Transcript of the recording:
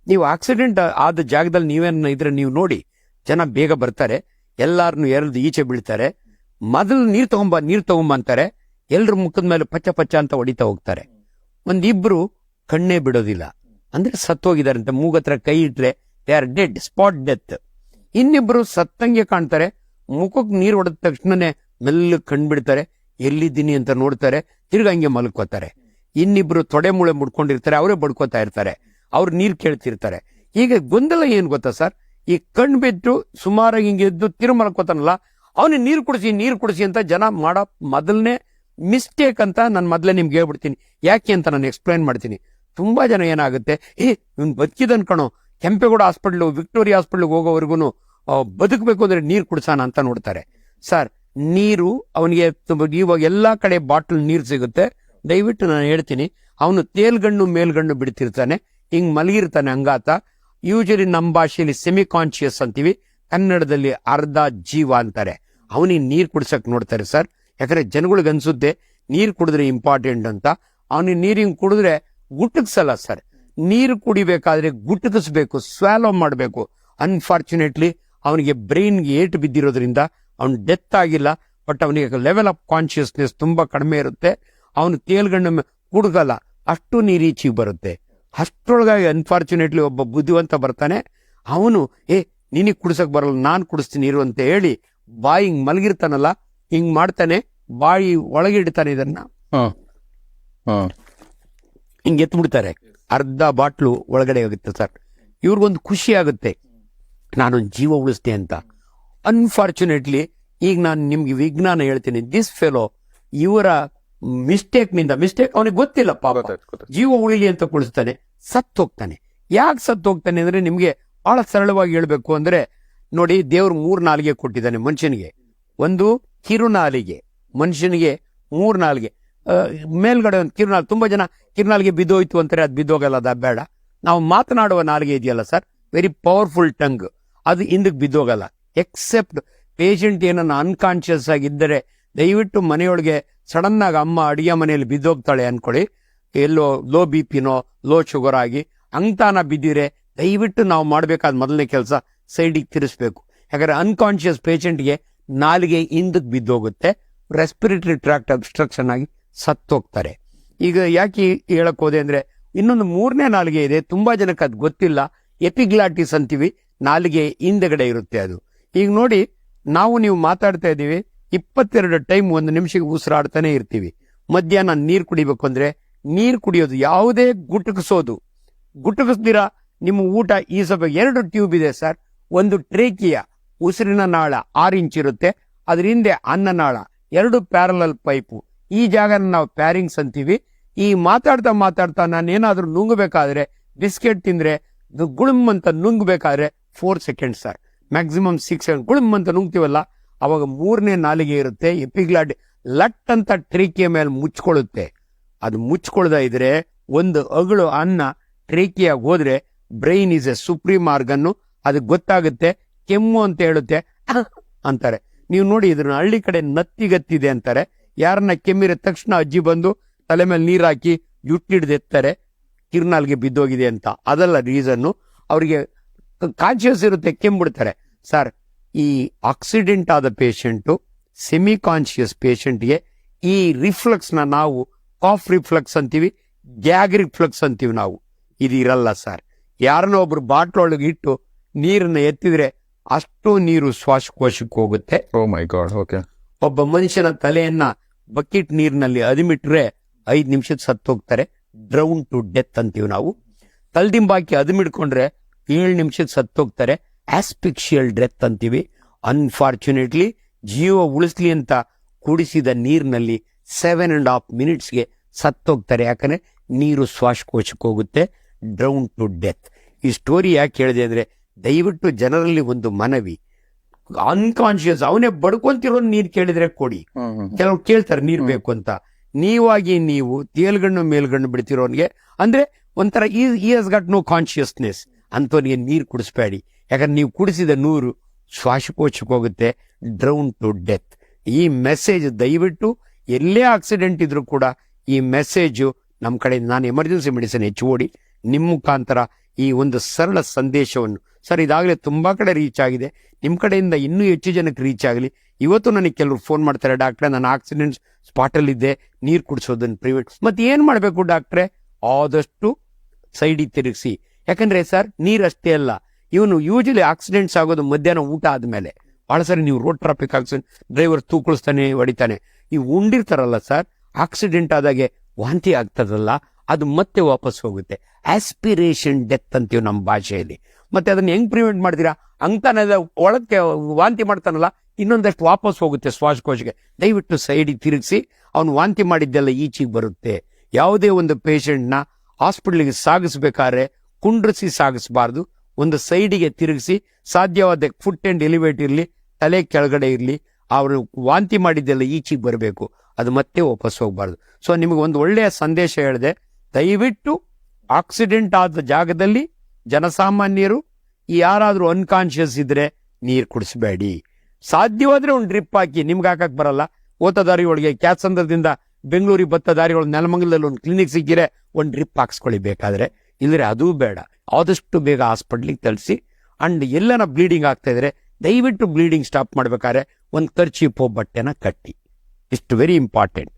ನೀವು ಆಕ್ಸಿಡೆಂಟ್ ಆದ ಜಾಗದಲ್ಲಿ ನೀವೇನ ಇದ್ರೆ ನೀವು ನೋಡಿ, ಜನ ಬೇಗ ಬರ್ತಾರೆ, ಎಲ್ಲಾರನ್ನು ಎರೆದು ಈಚೆ ಬೀಳ್ತಾರೆ. ಮೊದಲು ನೀರ್ ತಗೊಂಬ ಅಂತಾರೆ. ಎಲ್ರ ಮುಖದ ಮೇಲೆ ಪಚ್ಚ ಪಚ್ಚ ಅಂತ ಹೊಡಿತಾ ಹೋಗ್ತಾರೆ. ಒಂದಿಬ್ರು ಕಣ್ಣೇ ಬಿಡೋದಿಲ್ಲ, ಅಂದ್ರೆ ಸತ್ತೋಗಿದಾರಂತೆ. ಮೂಗತ್ರ ಕೈ ಇಟ್ರೆ they are dead, spot death. ಇನ್ನಿಬ್ರು ಸತ್ತಂಗೆ ಕಾಣ್ತಾರೆ. ಮುಖಕ್ಕೆ ನೀರು ಹೊಡೆದ ತಕ್ಷಣನೇ ಮೆಲ್ಲ ಕಣ್ಬಿಡ್ತಾರೆ. ಎಲ್ಲಿದ್ದೀನಿ ಅಂತ ನೋಡ್ತಾರೆ, ತಿರ್ಗ ಹಂಗೆ ಮಲ್ಕೋತಾರೆ. ಇನ್ನಿಬ್ರು ತೊಡೆ ಮೂಳೆ ಮುಡ್ಕೊಂಡಿರ್ತಾರೆ, ಅವರೇ ಬಡ್ಕೋತಾ ಇರ್ತಾರೆ. ಅವ್ರು ನೀರ್ ಕೇಳ್ತಿರ್ತಾರೆ. ಈಗ ಗೊಂದಲ ಏನ್ ಗೊತ್ತಾ ಸರ್, ಈ ಕಣ್ ಬಿಟ್ಟು ಸುಮಾರಾಗಿ ಹಿಂಗೆ ಎದ್ದು ತಿರುಮಲ್ಕೋತಾನಲ್ಲ, ಅವನಿಗೆ ನೀರು ಕುಡಿಸಿ ಅಂತ ಜನ ಮಾಡೋ ಮೊದಲನೇ ಮಿಸ್ಟೇಕ್ ಅಂತ ನಾನು ಮೊದಲೇ ನಿಮ್ಗೆ ಹೇಳ್ಬಿಡ್ತೀನಿ. ಯಾಕೆ ಅಂತ ನಾನು ಎಕ್ಸ್ಪ್ಲೈನ್ ಮಾಡ್ತೀನಿ. ತುಂಬಾ ಜನ ಏನಾಗುತ್ತೆ, ಇವ್ನು ಬದುಕಿದನ್ ಕಣೋ, ಕೆಂಪೇಗೌಡ ಹಾಸ್ಪಿಟ್ಲು, ವಿಕ್ಟೋರಿಯಾ ಹಾಸ್ಪಿಟ್ಲ್ಗೆ ಹೋಗೋವರೆಗೂ ಬದುಕಬೇಕು ಅಂದ್ರೆ ನೀರು ಕುಡ್ಸಾನ ಅಂತ ನೋಡ್ತಾರೆ. ಸರ್, ನೀರು ಅವನಿಗೆ ಇವಾಗ ಎಲ್ಲಾ ಕಡೆ ಬಾಟಲ್ ನೀರು ಸಿಗುತ್ತೆ. ದಯವಿಟ್ಟು ನಾನು ಹೇಳ್ತೀನಿ, ಅವನು ತೇಲ್ಗಣ್ಣು ಮೇಲ್ಗಣ್ಣು ಬಿಡ್ತಿರ್ತಾನೆ, ಹಿಂಗ್ ಮಲಗಿರ್ತಾನೆ ಹಂಗಾತ. ಯೂಶಲಿ ನಮ್ಮ ಭಾಷೆಯಲ್ಲಿ ಸೆಮಿ ಕಾನ್ಶಿಯಸ್ ಅಂತೀವಿ, ಕನ್ನಡದಲ್ಲಿ ಅರ್ಧ ಜೀವ ಅಂತಾರೆ. ಅವನಿಗೆ ನೀರ್ ಕುಡ್ಸಕ್ ನೋಡ್ತಾರೆ ಸರ್. ಯಾಕಂದ್ರೆ ಜನಗಳಿಗೆ ಅನ್ಸುತ್ತೆ ನೀರ್ ಕುಡಿದ್ರೆ ಇಂಪಾರ್ಟೆಂಟ್ ಅಂತ. ಅವನಿಗೆ ನೀರಿಂಗ್ ಕುಡಿದ್ರೆ ಗುಟ್ಟಕ್ಸಲ್ಲ ಸರ್. ನೀರು ಕುಡಿಬೇಕಾದ್ರೆ ಗುಟ್ಟಕಿಸ್ಬೇಕು, ಸ್ವ್ಯಾಲೋ ಮಾಡಬೇಕು. ಅನ್ಫಾರ್ಚುನೇಟ್ಲಿ ಅವನಿಗೆ ಬ್ರೈನ್ಗೆ ಏಟು ಬಿದ್ದಿರೋದ್ರಿಂದ ಅವನು ಡೆತ್ ಆಗಿಲ್ಲ, ಬಟ್ ಅವನಿಗೆ ಲೆವೆಲ್ ಆಫ್ ಕಾನ್ಶಿಯಸ್ನೆಸ್ ತುಂಬಾ ಕಡಿಮೆ ಇರುತ್ತೆ. ಅವನು ತೇಲ್ಗಣ್ಣು ಕುಡ್ಗಲ್ಲ, ಅಷ್ಟು ನೀರು ಈಚಿಗೆ ಬರುತ್ತೆ. ಅಷ್ಟರೊಳಗಾಗಿ ಅನ್ಫಾರ್ಚುನೇಟ್ಲಿ ಒಬ್ಬ ಬುದ್ಧಿವಂತ ಬರ್ತಾನೆ. ಅವನು ನಿನಗೆ ಕುಡ್ಸಕ್ ಬರಲ್ಲ, ನಾನ್ ಕುಡಿಸ್ತೀನಿ ನೀರು ಅಂತ ಹೇಳಿ ಬಾಯಿ ಹಿಂಗ್ ಮಲಗಿರ್ತಾನಲ್ಲ, ಹಿಂಗ್ ಮಾಡ್ತಾನೆ, ಬಾಯಿ ಒಳಗೆ ಇಡ್ತಾನೆ, ಇದನ್ನ ಹಿಂಗ್ ಎತ್ಬಿಡ್ತಾರೆ. ಅರ್ಧ ಬಾಟ್ಲು ಒಳಗಡೆ ಹೋಗುತ್ತೆ ಸರ್. ಇವ್ರಿಗೊಂದು ಖುಷಿ ಆಗುತ್ತೆ, ನಾನೊಂದು ಜೀವ ಉಳಿಸ್ತೆ ಅಂತ. ಅನ್ಫಾರ್ಚುನೇಟ್ಲಿ ಈಗ ನಾನು ನಿಮ್ಗೆ ವಿಜ್ಞಾನ ಹೇಳ್ತೀನಿ, ದಿಸ್ ಫೆಲೋ ಇವರ ಮಿಸ್ಟೇಕ್ ಅವನಿಗೆ ಗೊತ್ತಿಲ್ಲ ಪಾಪ, ಜೀವ ಉಳಿಲಿ ಅಂತ ಕುಳಿಸ್ತಾನೆ, ಸತ್ತು ಹೋಗ್ತಾನೆ. ಯಾಕೆ ಸತ್ತು ಹೋಗ್ತಾನೆ ಅಂದ್ರೆ ನಿಮ್ಗೆ ಬಹಳ ಸರಳವಾಗಿ ಹೇಳ್ಬೇಕು ಅಂದ್ರೆ ನೋಡಿ, ದೇವ್ರು 3 ನಾಲಿಗೆ ಕೊಟ್ಟಿದ್ದಾನೆ ಮನುಷ್ಯನಿಗೆ. ಒಂದು ಕಿರುನಾಲಿಗೆ, ಮನುಷ್ಯನಿಗೆ 3 ನಾಲಿಗೆ. ಮೇಲ್ಗಡೆ ಒಂದು ಕಿರುನಾಲಿಗೆ, ತುಂಬಾ ಜನ ಕಿರುನಾಲಿಗೆ ಬಿದ್ದೋಯ್ತು ಅಂತಾರೆ, ಅದು ಬಿದ್ದೋಗಲ್ಲ, ಅದು ಬೇಡ. ನಾವು ಮಾತನಾಡುವ ನಾಲಿಗೆ ಇದೆಯಲ್ಲ ಸರ್, ವೆರಿ ಪವರ್ಫುಲ್ ಟಂಗ್, ಅದು ಹಿಂದಕ್ಕೆ ಬಿದ್ದೋಗಲ್ಲ. ಎಕ್ಸೆಪ್ಟ್ ಪೇಷಂಟ್ ಏನನ್ನ ಅನ್ಕಾನ್ಶಿಯಸ್ ಆಗಿದ್ದರೆ, ದಯವಿಟ್ಟು ಮನೆಯೊಳಗೆ ಸಡನ್ ಆಗಿ ಅಮ್ಮ ಅಡಿಗೆ ಮನೆಯಲ್ಲಿ ಬಿದ್ದೋಗ್ತಾಳೆ ಅನ್ಕೊಳ್ಳಿ, ಎಲ್ಲೋ ಲೋ BP-ನೋ ಲೋ ಶುಗರ್ ಆಗಿ ಅಂತಾನ ಬಿದ್ದಿರೆ, ದಯವಿಟ್ಟು ನಾವು ಮಾಡಬೇಕಾದ ಮೊದಲನೇ ಕೆಲಸ ಸೈಡಿಗೆ ತಿರ್ಸ್ಬೇಕು. ಯಾಕಂದ್ರೆ ಅನ್ಕಾನ್ಶಿಯಸ್ ಪೇಷಂಟ್ಗೆ ನಾಲಿಗೆ ಹಿಂದಕ್ಕೆ ಬಿದ್ದೋಗುತ್ತೆ, ರೆಸ್ಪಿರೇಟರಿ ಟ್ರ್ಯಾಕ್ಟ್ ಅಬ್ಸ್ಟ್ರಕ್ಷನ್ ಆಗಿ ಸತ್ತೋಗ್ತಾರೆ. ಈಗ ಯಾಕೆ ಹೇಳಕ್ ಹೋದೆ ಅಂದ್ರೆ, ಇನ್ನೊಂದು 3ನೇ ನಾಲಿಗೆ ಇದೆ, ತುಂಬಾ ಜನಕ್ಕೆ ಅದು ಗೊತ್ತಿಲ್ಲ. ಎಪಿಗ್ಲಾಟಿಸ್ ಅಂತೀವಿ, ನಾಲಿಗೆ ಹಿಂದೆಗಡೆ ಇರುತ್ತೆ ಅದು. ಈಗ ನೋಡಿ, ನೀವು ಮಾತಾಡ್ತಾ ಇದ್ದೀವಿ, 22 ಟೈಮ್ 1 ನಿಮಿಷಕ್ಕೆ ಉಸಿರಾಡ್ತಾನೆ ಇರ್ತೀವಿ. ಮಧ್ಯಾಹ್ನ ನೀರು ಕುಡಿಬೇಕು ಅಂದ್ರೆ ನೀರು ಕುಡಿಯೋದು ಯಾವುದೇ ಗುಟುಕಿಸ್ದಿರ ನಿಮ್ಮ ಊಟ ಈ ಸಭೆ 2 ಟ್ಯೂಬ್ ಇದೆ ಸರ್. ಒಂದು ಟ್ರೇಕಿಯ ಉಸಿರಿನ ನಾಳ 6 ಇಂಚ್ ಇರುತ್ತೆ, ಅದ್ರ ಹಿಂದೆ ಅನ್ನನಾಳ, 2 ಪ್ಯಾರಲಲ್ ಪೈಪು. ಈ ಜಾಗನ ನಾವು ಪ್ಯಾರಿಂಗ್ಸ್ ಅಂತೀವಿ. ಈ ಮಾತಾಡ್ತಾ ನಾನೇನಾದ್ರೂ ನುಂಗಬೇಕಾದ್ರೆ, ಬಿಸ್ಕೆಟ್ ತಿಂದ್ರೆ ಗುಳುಮ್ ಅಂತ ನುಂಗಬೇಕಾದ್ರೆ 4 ಸೆಕೆಂಡ್ಸ್ ಸರ್, ಮ್ಯಾಕ್ಸಿಮಮ್ 6 ಸೆಕೆಂಡ್ ಗುಳುಮ್ ಅಂತ ನುಂಗ್ತೀವಲ್ಲ, ಅವಾಗ 3ನೇ ನಾಲಿಗೆ ಇರುತ್ತೆ. ಎಪಿಗ್ಲಾಡ್ ಲಟ್ ಅಂತ ಟ್ರೇಕಿಯ ಮೇಲೆ ಮುಚ್ಕೊಳ್ಳುತ್ತೆ. ಅದು ಮುಚ್ಕೊಳ್ದ ಇದ್ರೆ ಒಂದು ಅಗಳು ಅನ್ನ ಟ್ರೇಕಿಯಾಗಿ ಹೋದ್ರೆ ಬ್ರೈನ್ ಈಸ್ ಎ ಸುಪ್ರೀಂ ಆರ್ಗನ್ನು, ಅದಕ್ಕೆ ಗೊತ್ತಾಗುತ್ತೆ. ಕೆಮ್ಮು ಅಂತ ಹೇಳುತ್ತೆ, ಅಂತಾರೆ. ನೀವು ನೋಡಿ, ಇದ್ರ ಹಳ್ಳಿ ಕಡೆ ನತ್ತಿಗತ್ತಿದೆ ಅಂತಾರೆ. ಯಾರನ್ನ ಕೆಮ್ಮಿರ ತಕ್ಷಣ ಅಜ್ಜಿ ಬಂದು ತಲೆ ಮೇಲೆ ನೀರ್ ಹಾಕಿ ಯುಟ್ಟಿಡ್ದು ಎತ್ತಾರೆ, ಕಿರ್ನಾಲ್ಗೆ ಬಿದ್ದೋಗಿದೆ ಅಂತ. ಅದಲ್ಲ ರೀಸನ್ನು, ಅವ್ರಿಗೆ ಕಾನ್ಶಿಯಸ್ ಇರುತ್ತೆ, ಕೆಮ್ಬಿಡ್ತಾರೆ. ಸರ್, ಈ ಆಕ್ಸಿಡೆಂಟ್ ಆದ ಪೇಷಂಟು, ಸೆಮಿ ಕಾನ್ಶಿಯಸ್ ಪೇಷಂಟ್ಗೆ ಈ ರಿಫ್ಲಕ್ಸ್ ನಾವು ಕಾಫ್ ರಿಫ್ಲಕ್ಸ್ ಅಂತೀವಿ, ಗ್ಯಾಗ್ ರಿಫ್ಲಕ್ಸ್ ಅಂತೀವಿ ನಾವು. ಇದು ಇರಲ್ಲ ಸರ್. ಯಾರನ್ನ ಒಬ್ರು ಬಾಟ್ಲೊಳಗೆ ಇಟ್ಟು ನೀರನ್ನ ಎತ್ತಿದ್ರೆ ಅಷ್ಟು ನೀರು ಶ್ವಾಸಕೋಶಕ್ಕೆ ಹೋಗುತ್ತೆ. ಓ ಮೈ ಗಾಡ್. ಓಕೆ. ಒಬ್ಬ ಮನುಷ್ಯನ ತಲೆಯನ್ನ ಬಕೆಟ್ ನೀರಿನಲ್ಲಿ ಅದಿಮಿಟ್ರೆ 5 ನಿಮಿಷಕ್ಕೆ ಸತ್ತೋಗ್ತಾರೆ. ಡ್ರೌನ್ ಟು ಡೆತ್ ಅಂತೀವಿ ನಾವು. ತಲ್ದಿಂಬಾಕಿ ಅದಿಮಿಡ್ಕೊಂಡ್ರೆ 7 ನಿಮಿಷಕ್ಕೆ ಸತ್ತೋಗ್ತಾರೆ. ಆಸ್ಪಿಕ್ಸಿಯಲ್ ಡೆತ್ ಅಂತೀವಿ. ಅನ್ಫಾರ್ಚುನೇಟ್ಲಿ ಜೀವ ಉಳಿಸ್ಲಿ ಅಂತ ಕುಡಿಸಿದ ನೀರಿನಲ್ಲಿ 7.5 ಮಿನಿಟ್ಸ್ಗೆ ಸತ್ತೋಗ್ತಾರೆ. ಯಾಕಂದ್ರೆ ನೀರು ಶ್ವಾಸಕೋಶಕ್ಕೆ ಹೋಗುತ್ತೆ. Drown to death. ಈ ಸ್ಟೋರಿ ಯಾಕೆ ಹೇಳಿದೆ ಅಂದ್ರೆ, ದಯವಿಟ್ಟು ಜನರಲ್ಲಿ ಒಂದು ಮನವಿ, ಅನ್ಕಾನ್ಶಿಯಸ್ ಅವನೇ ಬಡ್ಕೊಂತಿರೋ ನೀರ್ ಕೇಳಿದ್ರೆ ಕೊಡಿ. ಕೆಲವು ಕೇಳ್ತಾರೆ ನೀರ್ ಬೇಕು ಅಂತ. ನೀವಾಗಿ ನೀವು ತೇಲ್ಗಣ್ಣು ಮೇಲ್ಗಣ್ಣು ಬಿಡ್ತಿರೋನ್ಗೆ ಅಂದ್ರೆ ಒಂಥರ ಈ ಹಸ್ ಗಟ್ ನೋ ಕಾನ್ಶಿಯಸ್ನೆಸ್ ಅಂತವನಿಗೆ ನೀರು ಕುಡಿಸ್ಬೇಡಿ. ಯಾಕಂದ್ರೆ ನೀವು ಕುಡಿಸಿದ ನೀರು ಶ್ವಾಸಕೋಶಕ್ಕೆ ಹೋಗುತ್ತೆ. Drown to death. ಈ ಮೆಸೇಜ್ ದಯವಿಟ್ಟು ಎಲ್ಲೇ ಆಕ್ಸಿಡೆಂಟ್ ಇದ್ರು ಕೂಡ ಈ ಮೆಸೇಜು ನಮ್ಮ ಕಡೆ, ನಾನು ಎಮರ್ಜೆನ್ಸಿ ಮೆಡಿಸಿನ್ HOD, ನಿಮ್ಮ ಮುಖಾಂತರ ಈ ಒಂದು ಸರಳ ಸಂದೇಶವನ್ನು, ಸರ್ ಇದಾಗಲೇ ತುಂಬಾ ಕಡೆ ರೀಚ್ ಆಗಿದೆ, ನಿಮ್ಮ ಕಡೆಯಿಂದ ಇನ್ನೂ ಹೆಚ್ಚು ಜನಕ್ಕೆ ರೀಚ್ ಆಗಲಿ. ಇವತ್ತು ನನಗೆ ಕೆಲವರು ಫೋನ್ ಮಾಡ್ತಾರೆ, ಡಾಕ್ಟ್ರೆ ನಾನು ಆಕ್ಸಿಡೆಂಟ್ ಸ್ಪಾಟಲ್ಲಿದ್ದೆ, ನೀರು ಕುಡಿಸೋದನ್ನು ಪ್ರಿವೆಂಟ್. ಮತ್ತೆ ಏನು ಮಾಡಬೇಕು ಡಾಕ್ಟ್ರೆ? ಆದಷ್ಟು ಸೈಡಿಗೆ ತಿರುಗಿಸಿ. ಯಾಕಂದ್ರೆ ಸರ್ ನೀರಷ್ಟೇ ಅಲ್ಲ, ಇವನು ಯೂಶಲಿ ಆಕ್ಸಿಡೆಂಟ್ಸ್ ಆಗೋದು ಮಧ್ಯಾಹ್ನ ಊಟ ಆದ್ಮೇಲೆ. ಬಹಳ ಸರಿ ನೀವು ರೋಡ್ ಟ್ರಾಫಿಕ್ ಆಕ್ಸಿಡೆಂಟ್, ಡ್ರೈವರ್ ತೂಕಳಿಸ್ತಾನೆ, ಹೊಡಿತಾನೆ. ಈ ಉಂಡಿರ್ತಾರಲ್ಲ ಸರ್, ಆಕ್ಸಿಡೆಂಟ್ ಆದಾಗೆ ವಾಂತಿ ಆಗ್ತದಲ್ಲ, ಅದು ಮತ್ತೆ ವಾಪಸ್ ಹೋಗುತ್ತೆ. ಆಸ್ಪಿರೇಷನ್ ಡೆತ್ ಅಂತೀವಿ ನಮ್ಮ ಭಾಷೆಯಲ್ಲಿ. ಮತ್ತೆ ಅದನ್ನ ಹೆಂಗ್ ಪ್ರಿವೆಂಟ್ ಮಾಡ್ತೀರಾ? ಅಂತಾನೆ ಒಳಕ್ಕೆ ವಾಂತಿ ಮಾಡ್ತಾನಲ್ಲ, ಇನ್ನೊಂದಷ್ಟು ವಾಪಸ್ ಹೋಗುತ್ತೆ ಶ್ವಾಸಕೋಶಕ್ಕೆ. ದಯವಿಟ್ಟು ಸೈಡಿಗೆ ತಿರುಗಿಸಿ, ಅವನು ವಾಂತಿ ಮಾಡಿದ್ದೆಲ್ಲ ಈಚೆಗೆ ಬರುತ್ತೆ. ಯಾವುದೇ ಒಂದು ಪೇಷಂಟ್ನ ಹಾಸ್ಪಿಟ್ಲಿಗೆ ಸಾಗಿಸ್ಬೇಕಾದ್ರೆ ಕುಂಡ್ರಿಸಿ ಸಾಗಿಸಬಾರ್ದು. ಒಂದು ಸೈಡಿಗೆ ತಿರುಗಿಸಿ, ಸಾಧ್ಯವಾದ ಫುಟ್ ಅಂಡ್ ಎಲಿವೇಟ್ ಇರಲಿ, ತಲೆ ಕೆಳಗಡೆ ಇರಲಿ, ಅವರು ವಾಂತಿ ಮಾಡಿದ್ದೆಲ್ಲ ಈಚೆಗೆ ಬರಬೇಕು, ಅದು ಮತ್ತೆ ವಾಪಸ್ ಹೋಗ್ಬಾರ್ದು. ಸೊ ನಿಮಗೆ ಒಂದು ಒಳ್ಳೆಯ ಸಂದೇಶ ಹೇಳಿದೆ. ದಯವಿಟ್ಟು ಆಕ್ಸಿಡೆಂಟ್ ಆದ ಜಾಗದಲ್ಲಿ ಜನಸಾಮಾನ್ಯರು ಯಾರಾದ್ರೂ ಅನ್ಕಾನ್ಶಿಯಸ್ ಇದ್ರೆ ನೀರು ಕುಡಿಸ್ಬೇಡಿ. ಸಾಧ್ಯವಾದ್ರೆ ಒಂದು ಡ್ರಿಪ್ ಹಾಕಿ. ನಿಮ್ಗೆ ಹಾಕಕ್ ಬರಲ್ಲ, ಓತ ದಾರಿ ಒಳಗೆ ಕ್ಯಾತ್ಸಂದ್ರದಿಂದ ಬೆಂಗಳೂರಿಗೆ ಬತ್ತ ದಾರಿ ಒಳಗೆ ನೆಲಮಂಗಲದಲ್ಲಿ ಒಂದು ಕ್ಲಿನಿಕ್ ಸಿಕ್ಕಿದ್ರೆ ಒಂದು ಡ್ರಿಪ್ ಹಾಕ್ಸ್ಕೊಳ್ಳಿ ಬೇಕಾದ್ರೆ. ಇಲ್ಲರೆ ಅದೂ ಬೇಡ, ಆದಷ್ಟು ಬೇಗ ಹಾಸ್ಪಿಟ್ಲಿಗೆ ತರಿಸಿ. ಅಂಡ್ ಎಲ್ಲನ ಬ್ಲೀಡಿಂಗ್ ಆಗ್ತಾ ಇದ್ರೆ ದಯವಿಟ್ಟು ಬ್ಲೀಡಿಂಗ್ ಸ್ಟಾಪ್ ಮಾಡ್ಬೇಕಾದ್ರೆ ಒಂದು ಕರ್ಚೀಫ್ ಬಟ್ಟೆನ ಕಟ್ಟಿ. ಇಷ್ಟು ವೆರಿ ಇಂಪಾರ್ಟೆಂಟ್.